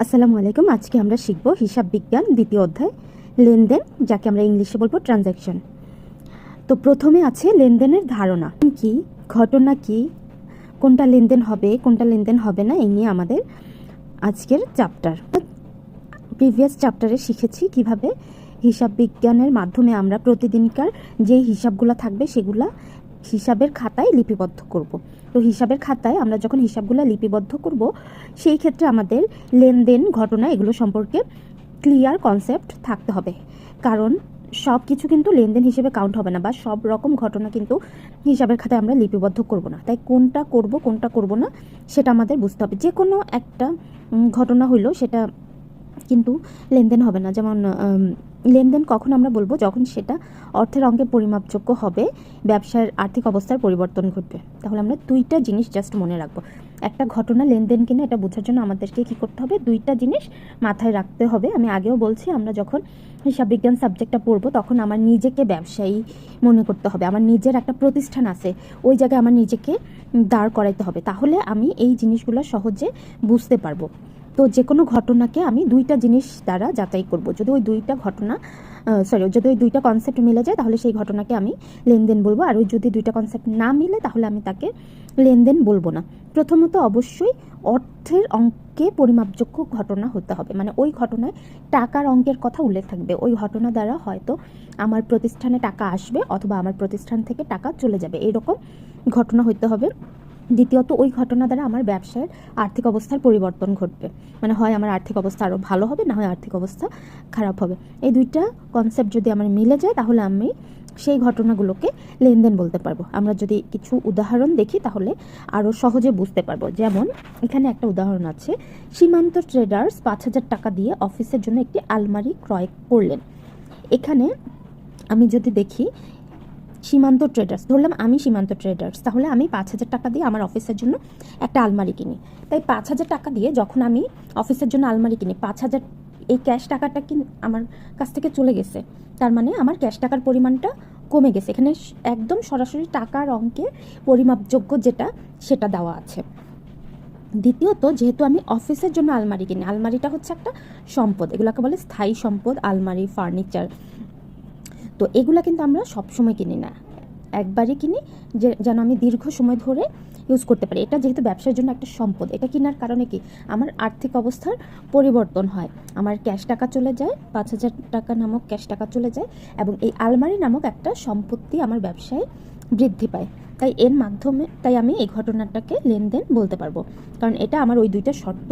আসসালামু আলাইকুম। আজকে আমরা শিখব হিসাব বিজ্ঞান দ্বিতীয় অধ্যায় লেনদেন, যাকে আমরা ইংলিশে বলবো ট্রানজ্যাকশন। তো প্রথমে আছে লেনদেনের ধারণা কি, ঘটনা কি, কোনটা লেনদেন হবে কোনটা লেনদেন হবে না, এই নিয়ে আমাদের আজকের চ্যাপ্টার। প্রিভিয়াস চ্যাপ্টারে শিখেছি কিভাবে হিসাব বিজ্ঞানের মাধ্যমে আমরা প্রতিদিনকার যে হিসাবগুলো থাকবে সেগুলা হিসাবের খাতায় লিপিবদ্ধ করব। তো হিসাবের খাতায় আমরা যখন হিসাবগুলো লিপিবদ্ধ করব সেই ক্ষেত্রে আমাদের লেনদেন, ঘটনা এগুলো সম্পর্কে ক্লিয়ার কনসেপ্ট থাকতে হবে, কারণ সব কিছু কিন্তু লেনদেন হিসেবে কাউন্ট হবে না, বা সব রকম ঘটনা কিন্তু হিসাবের খাতায় আমরা লিপিবদ্ধ করব না। তাই কোনটা করব কোনটা করব না সেটা আমাদের বুঝতে হবে। যে কোনো একটা ঘটনা হইলো সেটা কিন্তু লেনদেন হবে না। যেমন লেনদেন কখন আমরা বলবো, যখন সেটা অর্থের অঙ্কে পরিমাপযোগ্য হবে, ব্যবসার আর্থিক অবস্থার পরিবর্তন ঘটবে। তাহলে আমরা দুইটা জিনিস জাস্ট মনে রাখবো। একটা ঘটনা লেনদেন কিনা এটা বোঝার জন্য আমাদেরকে কী করতে হবে, দুইটা জিনিস মাথায় রাখতে হবে। আমি আগেও বলছি, আমরা যখন হিসাব বিজ্ঞান সাবজেক্টটা পড়বো তখন আমার নিজেকে ব্যবসায়ী মনে করতে হবে। আমার নিজের একটা প্রতিষ্ঠান আছে, ওই জায়গায় আমার নিজেকে দাঁড় করাইতে হবে, তাহলে আমি এই জিনিসগুলো সহজে বুঝতে পারবো। তো যে কোনো ঘটনাকে আমি দুইটা জিনিস দ্বারা যাচাই করব। যদি ওই দুইটা ঘটনা যদি ওই দুইটা কনসেপ্ট মিলে যায় তাহলে সেই ঘটনাকে আমি লেনদেন বলবো, আর ওই যদি দুইটা কনসেপ্ট না মিলে তাহলে আমি তাকে লেনদেন বলবো না। প্রথমত অবশ্যই অর্থের অঙ্কে পরিমাপযোগ্য ঘটনা হতে হবে, মানে ওই ঘটনায় টাকার অঙ্কের কথা উল্লেখ থাকবে। ওই ঘটনা দ্বারা হয়তো আমার প্রতিষ্ঠানে টাকা আসবে অথবা আমার প্রতিষ্ঠান থেকে টাকা চলে যাবে, এরকম ঘটনা হতে হবে। দ্বিতীয়ত ওই ঘটনা দ্বারা আমার ব্যবসার আর্থিক অবস্থার পরিবর্তন ঘটবে, মানে হয় আমার আর্থিক অবস্থা আরও ভালো হবে, না হয় আর্থিক অবস্থা খারাপ হবে। এই দুইটা কনসেপ্ট যদি আমার মিলে যায় তাহলে আমি সেই ঘটনাগুলোকে লেনদেন বলতে পারবো। আমরা যদি কিছু উদাহরণ দেখি তাহলে আরও সহজে বুঝতে পারবো। যেমন এখানে একটা উদাহরণ আছে, সীমান্ত ট্রেডার্স 5,000 টাকা দিয়ে অফিসের জন্য একটি আলমারি ক্রয় করলেন। এখানে আমি যদি দেখি সীমান্ত ট্রেডার্স, ধরলাম আমি সীমান্ত ট্রেডার্স, তাহলে আমি 5,000 টাকা দিয়ে আমার অফিসের জন্য একটা আলমারি কিনি। তাই 5,000 টাকা দিয়ে যখন আমি অফিসের জন্য আলমারি কিনি, 5,000 এই ক্যাশ টাকাটা কি আমার কাছ থেকে চলে গেছে, তার মানে আমার ক্যাশ টাকার পরিমাণটা কমে গেছে। এখানে একদম সরাসরি টাকার অঙ্কে পরিমাপযোগ্য যেটা সেটা দেওয়া আছে। দ্বিতীয়ত, যেহেতু আমি অফিসের জন্য আলমারি কিনি, আলমারিটা হচ্ছে একটা সম্পদ, এগুলোকে বলে স্থায়ী সম্পদ, আলমারি, ফার্নিচার। তো এগুলা কিন্তু আমরা সবসময় কিনি না, একবারই কিনি যে যেন আমি দীর্ঘ সময় ধরে ইউজ করতে পারি। এটা যেহেতু ব্যবসার জন্য একটা সম্পদ, এটা কেনার কারণে কি আমার আর্থিক অবস্থার পরিবর্তন হয়, আমার ক্যাশ টাকা চলে যায়, 5,000 টাকা নামক ক্যাশ টাকা চলে যায়, এবং এই আলমারি নামক একটা সম্পত্তি আমার ব্যবসায় বৃদ্ধি পায়। তাই আমি এই ঘটনাটাকে লেনদেন বলতে পারবো, কারণ এটা আমার ওই দুইটা শর্ত